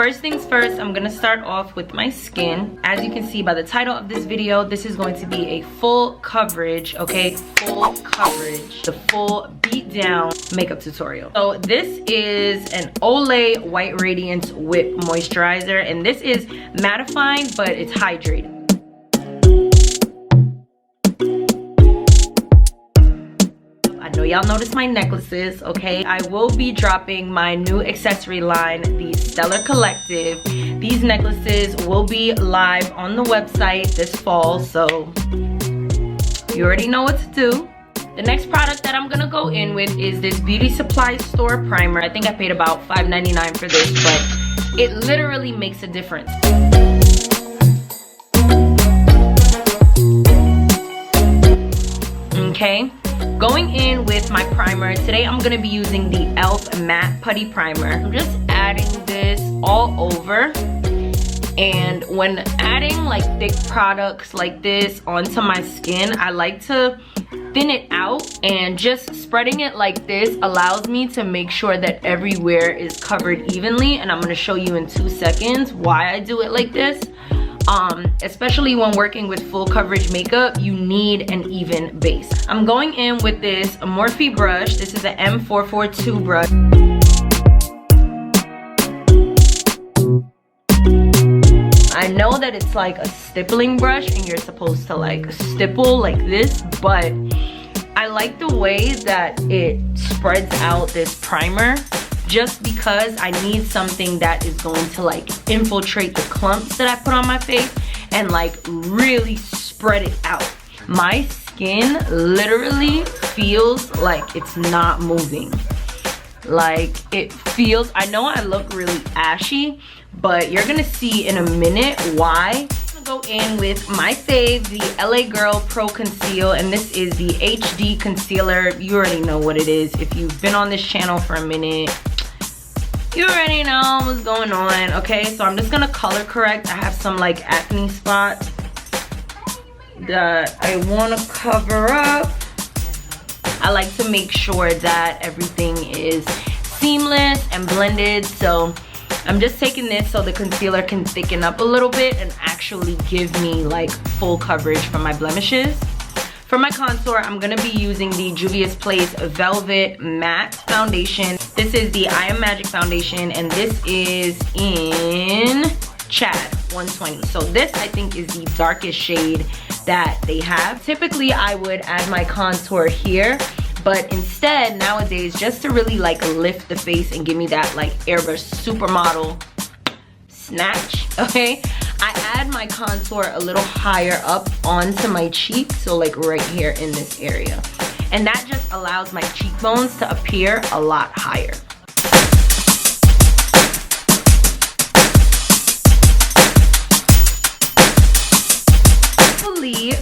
first things first, I'm gonna start off with my skin. As you can see by the title of this video, this is going to be a full coverage, okay? Full coverage, the full beat down makeup tutorial. So this is an Olay White Radiance Whip Moisturizer, and this is mattifying, but it's hydrating. I know y'all noticed my necklaces, okay? I will be dropping my new accessory line, the Stellar Collective. These necklaces will be live on the website this fall, so you already know what to do. The next product that I'm gonna go in with is this beauty supply store primer. I think I paid about $5.99 for this, but it literally makes a difference. Okay, going in with my primer. Today I'm gonna be using the e.l.f. Matte Putty Primer. I'm just adding this all over. And when adding like thick products like this onto my skin, I like to thin it out, and just spreading it like this allows me to make sure that everywhere is covered evenly. And I'm gonna show you in 2 seconds why I do it like this. Especially when working with full coverage makeup, you need an even base. I'm going in with this Morphe brush. This is an M442 brush. I know that it's like a stippling brush and you're supposed to like stipple like this, but I like the way that it spreads out this primer, just because I need something that is going to like infiltrate the clumps that I put on my face and like really spread it out. My skin literally feels like it's not moving. Like it feels, I know I look really ashy, but you're gonna see in a minute why. I'm gonna go in with my fave, the LA Girl Pro Conceal, and this is the HD concealer. You already know what it is. If you've been on this channel for a minute, you already know what's going on. Okay, so I'm just gonna color correct. I have some like acne spots that I want to cover up. I like to make sure that everything is seamless and blended, so I'm just taking this so the concealer can thicken up a little bit and actually give me like full coverage for my blemishes. For my contour, I'm gonna be using the Juvia's Place Velvet Matte Foundation. This is the I Am Magic Foundation, and this is in Chad 120. So this, I think, is the darkest shade that they have. Typically, I would add my contour here, but instead, nowadays, just to really like lift the face and give me that like airbrush supermodel snatch, okay? I add my contour a little higher up onto my cheek, so like right here in this area. And that just allows my cheekbones to appear a lot higher.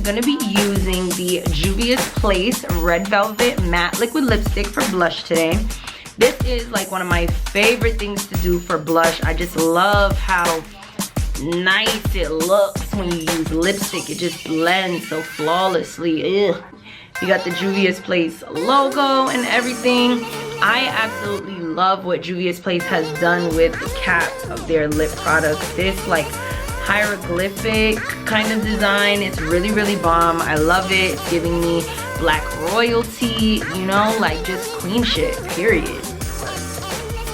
Gonna be using the Juvia's Place Red Velvet Matte Liquid Lipstick for blush today. This is like one of my favorite things to do for blush. I just love how nice it looks when you use lipstick. It just blends so flawlessly. Ugh. You got the Juvia's Place logo and everything. I absolutely love what Juvia's Place has done with the cap of their lip products. This like hieroglyphic kind of design, it's really, really bomb. I love it. It's giving me black royalty, you know, like just queen shit, period.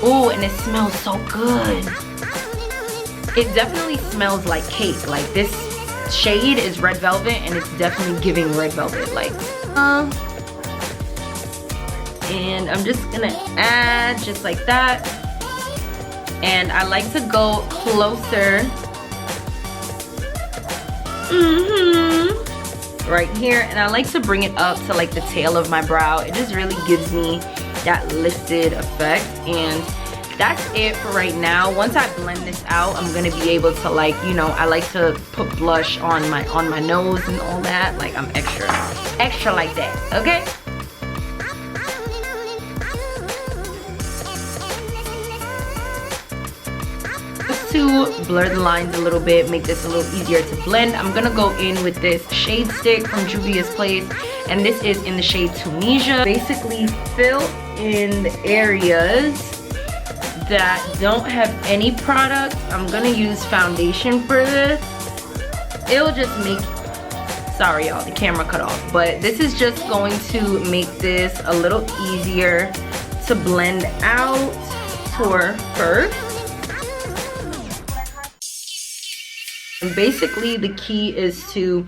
Oh, and it smells so good. It definitely smells like cake. Like this shade is red velvet, and it's definitely giving red velvet, like and I'm just gonna add just like that. And I like to go closer right here, and I like to bring it up to like the tail of my brow. It just really gives me that lifted effect, and that's it for right now. Once I blend this out, I'm gonna be able to like, you know, I like to put blush on my nose and all that. Like I'm extra like that, okay? To blur the lines a little bit, make this a little easier to blend, I'm gonna go in with this shade stick from Juvia's Place, and this is in the shade Tunisia. Basically fill in the areas that don't have any product, I'm gonna use foundation for this. It'll just make, sorry y'all, the camera cut off, but this is just going to make this a little easier to blend out for first. And basically the key is to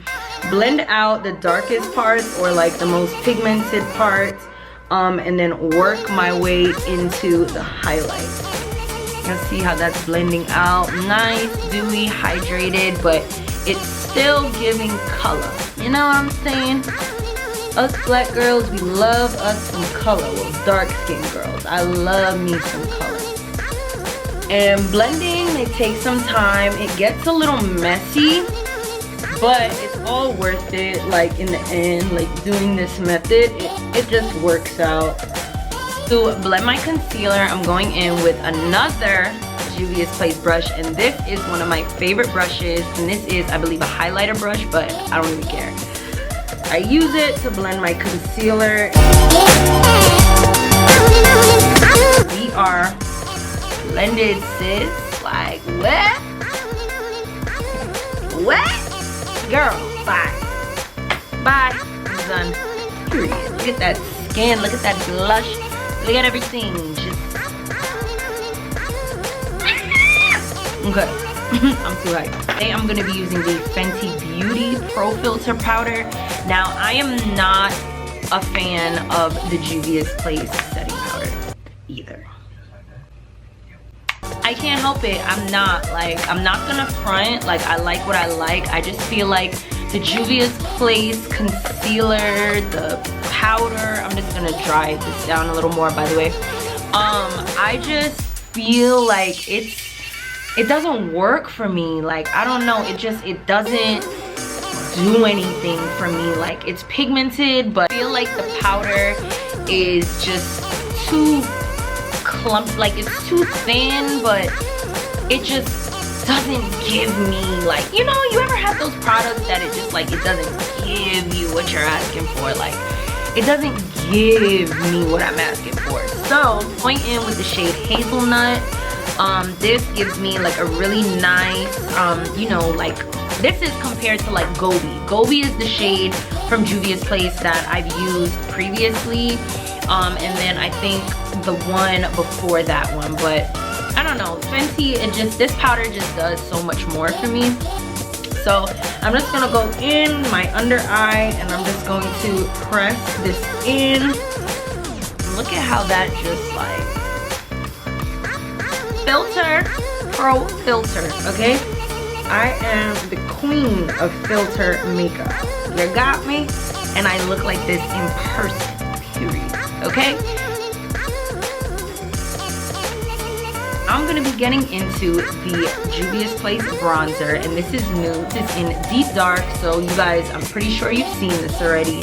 blend out the darkest parts, or like the most pigmented parts, and then work my way into the highlights. You see how that's blending out, nice, dewy, hydrated, but it's still giving color. You know what I'm saying? Us black girls, we love us some color. Well, dark skinned girls, I love me some color. And blending, it takes some time. It gets a little messy, but it's all worth it. Like in the end, like doing this method, it just works out. To blend my concealer, I'm going in with another Juvia's Place brush, and this is one of my favorite brushes, and this is, I believe, a highlighter brush, but I don't even care. I use it to blend my concealer. We are blended, sis. Like, what? What? Girl, bye. Bye. I'm done. Period. Look at that skin. Look at that blush. Look at everything. Just... okay. I'm too hyped. Today I'm going to be using the Fenty Beauty Pro Filter Powder. Now, I am not a fan of the Juvia's Place setting powder either. I can't help it. I'm not gonna front. Like, I like what I like. I just feel like the Juvia's Place concealer, the powder, I'm just gonna dry this down a little more, by the way. I just feel like it doesn't work for me. Like, I don't know, it doesn't do anything for me. Like, it's pigmented, but I feel like the powder is just too clump, like it's too thin, but it just doesn't give me, like, you know, you ever have those products that it just like, it doesn't give you what you're asking for. Like, it doesn't give me what I'm asking for. So going in with the shade Hazelnut, this gives me like a really nice, you know, like, this is compared to like Gobi. Gobi is the shade from Juvia's Place that I've used previously, and then I think the one before that one, but I don't know, Fenty, this powder just does so much more for me. So I'm just gonna go in my under eye, and I'm just going to press this in. Look at how that just like, filter, pro filter, okay? I am the queen of filter makeup. You got me? And I look like this in person, period, okay? I'm gonna be getting into the Juvia's Place bronzer, and this is nude. This is in deep dark, so you guys, I'm pretty sure you've seen this already,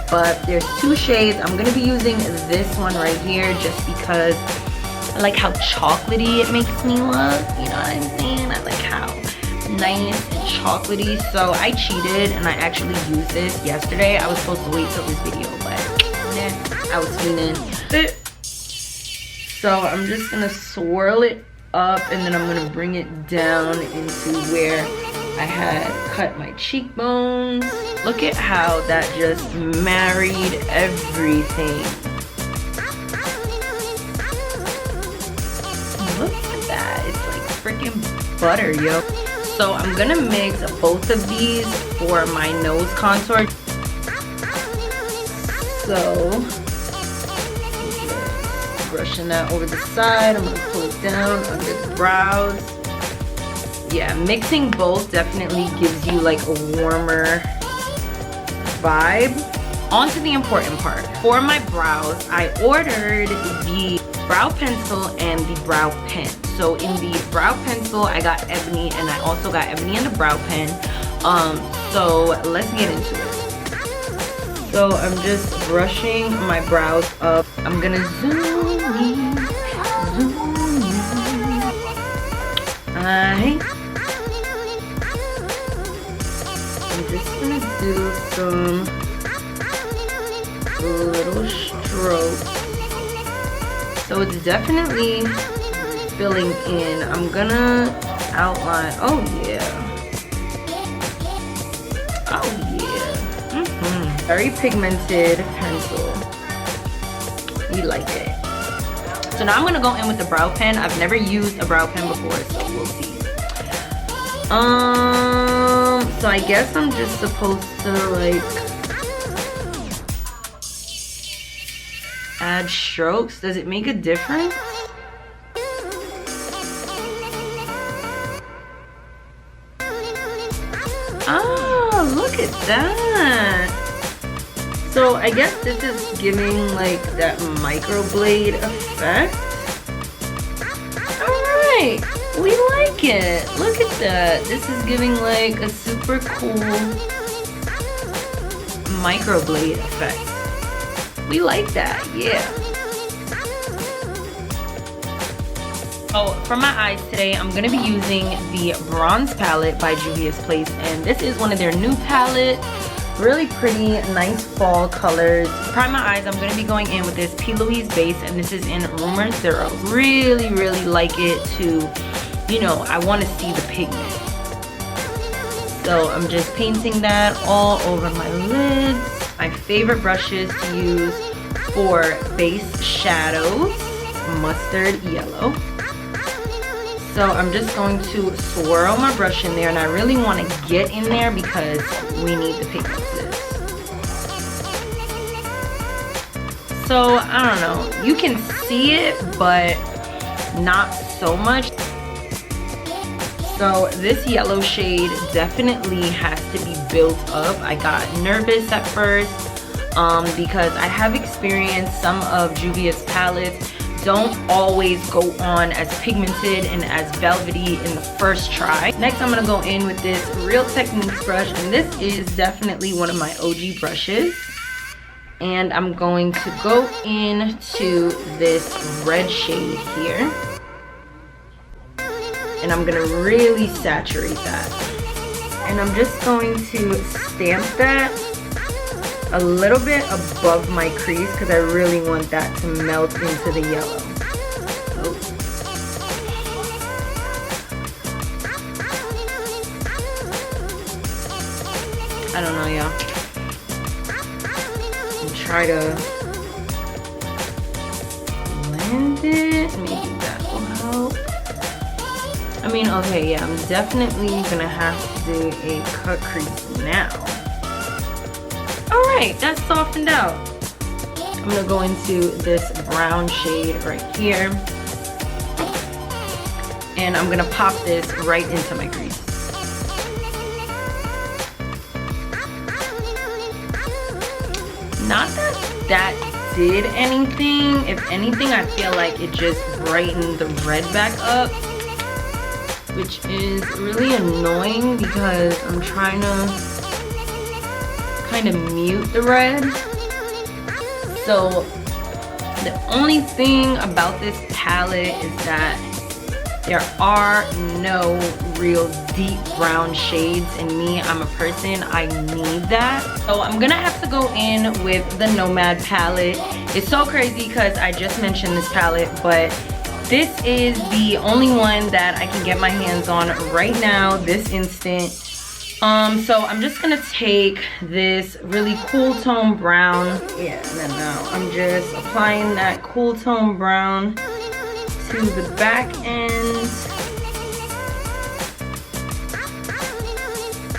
but there's two shades. I'm gonna be using this one right here just because I like how chocolatey it makes me look, you know what I'm saying? I like how nice and chocolatey. So I cheated and I actually used this yesterday. I was supposed to wait till this video, but nah, I was fiending. So I'm just gonna swirl it up, and then I'm gonna bring it down into where I had cut my cheekbones. Look at how that just married everything. Look at that, it's like freaking butter, yo. So I'm gonna mix both of these for my nose contour. So brushing that over the side, I'm gonna pull it down under the brows. Yeah, mixing both definitely gives you like a warmer vibe. On to the important part. For my brows, I ordered the brow pencil and the brow pen. So in the brow pencil, I got Ebony, and I also got Ebony and the brow pen. So let's get into it. So I'm just brushing my brows up. I'm gonna zoom in, zoom in. I'm just gonna do some little strokes. So it's definitely filling in, I'm gonna outline. Oh yeah. Oh yeah. Very pigmented pencil. We like it. So now I'm gonna go in with the brow pen. I've never used a brow pen before, so we'll see. So I guess I'm just supposed to like add strokes. Does it make a difference? Oh, look at that. So I guess this is giving like that microblade effect. Alright, we like it. Look at that. This is giving like a super cool microblade effect. We like that, yeah. Oh, for my eyes today, I'm gonna be using the Bronze palette by Juvia's Place, and this is one of their new palettes. Really pretty, nice fall colors. To prime my eyes, I'm going to be going in with this P. Louise base, and this is in Rumor Zero. Really, really like it to, you know, I want to see the pigment. So I'm just painting that all over my lids. My favorite brushes to use for base shadows, mustard yellow. So I'm just going to swirl my brush in there, and I really want to get in there because we need the pigments. So I don't know, you can see it, but not so much. So this yellow shade definitely has to be built up. I got nervous at first because I have experienced some of Juvia's palettes don't always go on as pigmented and as velvety in the first try. Next, I'm gonna go in with this Real Techniques brush, and this is definitely one of my OG brushes. And I'm going to go into this red shade here. And I'm gonna really saturate that. And I'm just going to stamp that a little bit above my crease because I really want that to melt into the yellow. Oh. I don't know, y'all. And try to blend it. Maybe that will help. I mean, okay, yeah, I'm definitely gonna have to do a cut crease now. Alright, that's softened out. I'm gonna go into this brown shade right here. And I'm gonna pop this right into my crease. Not that that did anything. If anything, I feel like it just brightened the red back up, which is really annoying because I'm trying to kind of mute the red. So the only thing about this palette is that there are no real deep brown shades, and me, I'm a person, I need that. So I'm gonna have to go in with the Nomad palette. It's so crazy because I just mentioned this palette, but this is the only one that I can get my hands on right now, this instant. So I'm just gonna take this really cool tone brown. Yeah, and then now I'm just applying that cool tone brown to the back end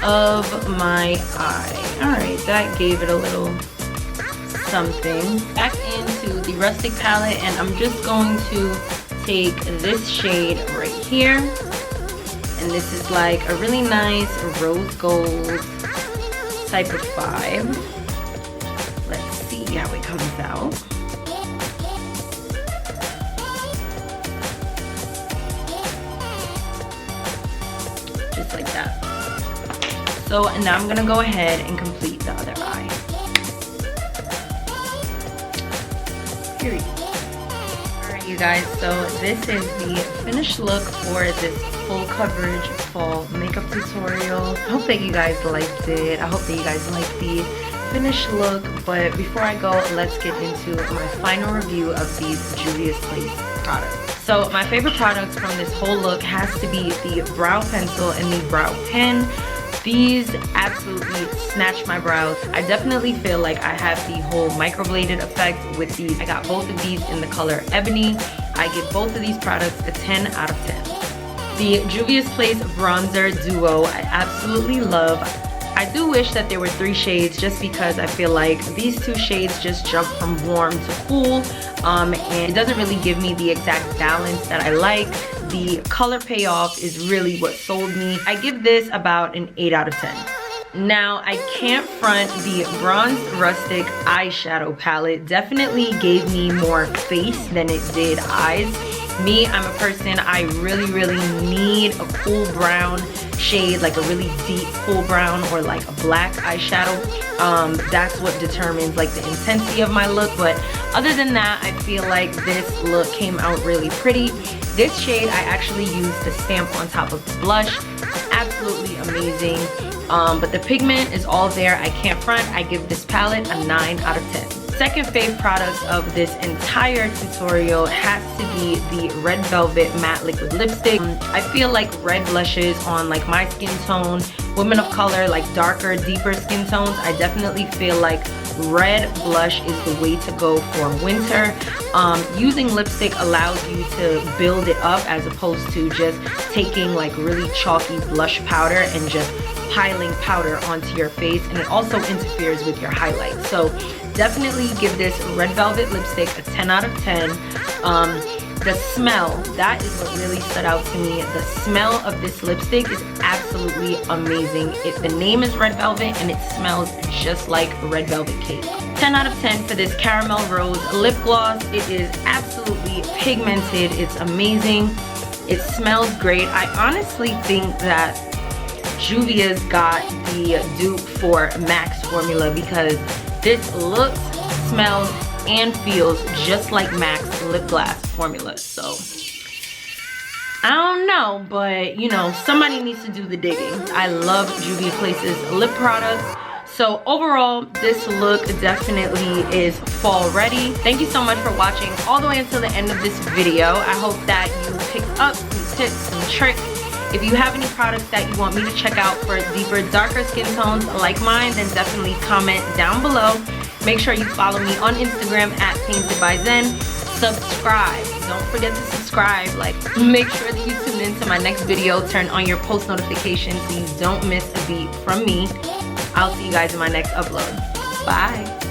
of my eye. Alright, that gave it a little something. Back into the Rustic palette, and I'm just going to take this shade right here. And this is like a really nice rose gold type of vibe. Let's see how it comes out. Just like that. So now I'm gonna go ahead and complete the other eye. Period. Alright, you guys, so this is the finished look for this full coverage fall makeup tutorial. I hope that you guys liked it. I hope that you guys liked the finished look. But before I go, let's get into my final review of these Juvia's Place products. So my favorite products from this whole look has to be the brow pencil and the brow pen. These absolutely snatch my brows. I definitely feel like I have the whole microbladed effect with these. I got both of these in the color Ebony. I give both of these products a 10 out of 10. The Juvia's Place Bronzer Duo, I absolutely love. I do wish that there were 3 shades just because I feel like these 2 shades just jump from warm to cool, and it doesn't really give me the exact balance that I like. The color payoff is really what sold me. I give this about an 8 out of 10. Now, I can't front, the Bronzed Rustic eyeshadow palette definitely gave me more face than it did eyes. Me, I'm a person, I really need a cool brown shade, like a really deep cool brown or like a black eyeshadow. That's what determines like the intensity of my look, but other than that, I feel like this look came out really pretty. This shade I actually used to stamp on top of the blush. Absolutely amazing. But the pigment is all there. I can't front. I give this palette a 9 out of 10. Second fave product of this entire tutorial has to be the Red Velvet Matte Liquid Lipstick. I feel like red blushes on like my skin tone, women of color, like darker, deeper skin tones, I definitely feel like red blush is the way to go for winter. Using lipstick allows you to build it up as opposed to just taking like really chalky blush powder and just piling powder onto your face, and it also interferes with your highlights. So definitely give this Red Velvet lipstick a 10 out of 10. The smell, that is what really stood out to me. The smell of this lipstick is absolutely amazing. The name is Red Velvet and it smells just like red velvet cake. 10 out of 10 for this Caramel Rose lip gloss. It is absolutely pigmented. It's amazing. It smells great. I honestly think that Juvia's got the dupe for MAC's formula because this looks, smells, and feels just like MAC's lip gloss formula. So I don't know, but you know, somebody needs to do the digging. I love Juvia Place's lip products. So overall, this look definitely is fall ready. Thank you so much for watching all the way until the end of this video. I hope that you picked up some tips, some tricks. If you have any products that you want me to check out for deeper, darker skin tones like mine, then definitely comment down below. Make sure you follow me on Instagram at Painted by Zen. Subscribe. Don't forget to subscribe. Like, make sure that you tune in to my next video. Turn on your post notifications so you don't miss a beat from me. I'll see you guys in my next upload. Bye.